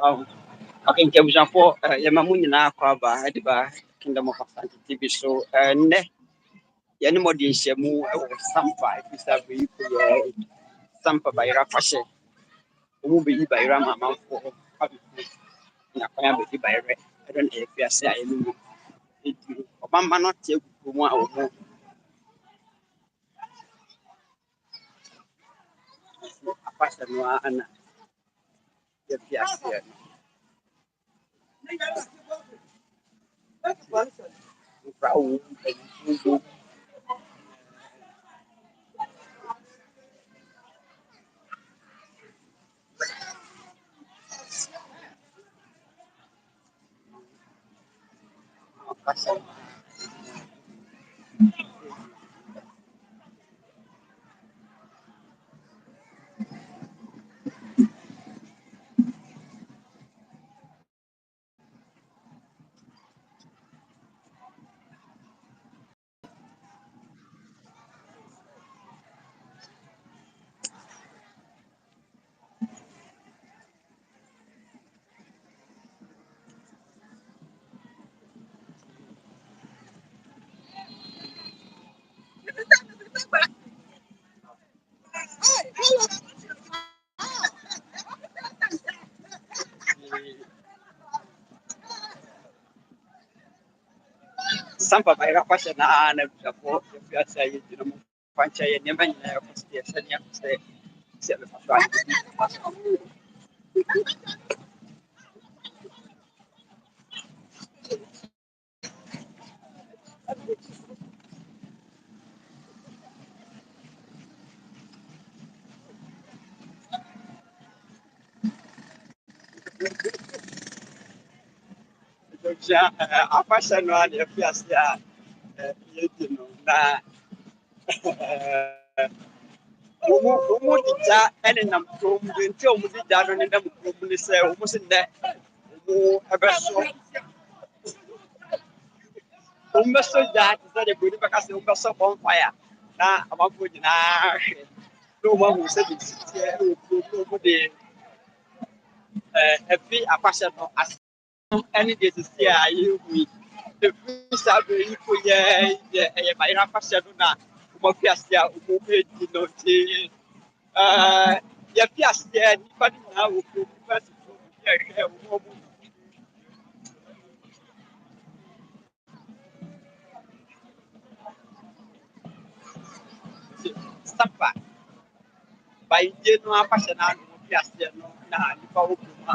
Um, okay, nkebusuafo yɛma mo nyinaa akɔ aba de ba Kingdom of Asante TV so nnɛ yɛne mo de nhyiamu wɔ Sampa ɛfiri sɛ abɛyi ko yɛ Sampa Bayera fahyɛ ɔmu bɛyi Bayera ma amanfoɔ abɛku na kwan abɛdi Bayerɛ ɛdɔ na yɛfi ase a yɛne mu ɛdi ɔbamba no te agu kurom a ɔmo afahyɛ no ara na yɛfi aseɛ no nkra wɔ mu mpanyinfoɔ wɔ mu afahyɛ no Sampa Bayera fahyɛ no ara na abusuafoɔ yɛfi ase a yɛgyina mu kwankyɛ yɛ nneɛma nyinaa yɛkɔ so deɛ sɛnea sɛ sɛ yɛbɛfa so a yɛbɛdi fa so nkyia afahyɛ no ara na yɛfi ase a yɛdi no na wɔn de gya nenam kurom de nti a wɔn de gya no nenam kurom ne sɛ wɔn si nnɛ wɔn bɛsɔ gya te sɛ deɛ buroni bɛka sɛ wɔn bɛsɔ bonfire na amanfoɔ nyinaa hwɛ na wɔn ahu sɛ de si teɛ wɔ kurom na wɔn de ɛfi afahyɛ no ase ɛne deɛ sisi a yɛhu yi efiri saa bere yi ko yɛ ɛyɛ Bayera afahyɛ no na wɔn afi ase a wɔn edi no nti yɛfi aseɛ nipa no nyinaa wɔ kurom nipa si kurom yɛ hwɛ wɔn Sampa bayie no afahyɛ no ano wɔn fi aseɛ no na nipa wɔ kurom a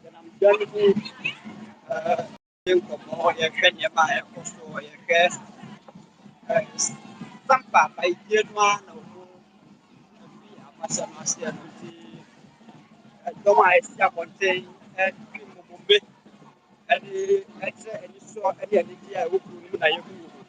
yɛnam dwa no mu yɛ nkɔmmɔ yɛhwɛ nneɛma a ɛkɔ so yɛhwɛ Sampa bayie no ara na wɔn afi asɛm ase ɛno nti dɔm a ɛsi abɔnten ɛdi mmombe ɛde ɛkyerɛ anisɔ ɛne anigye a ɛwɔ kuro no mu na yɛhu wɔ mu.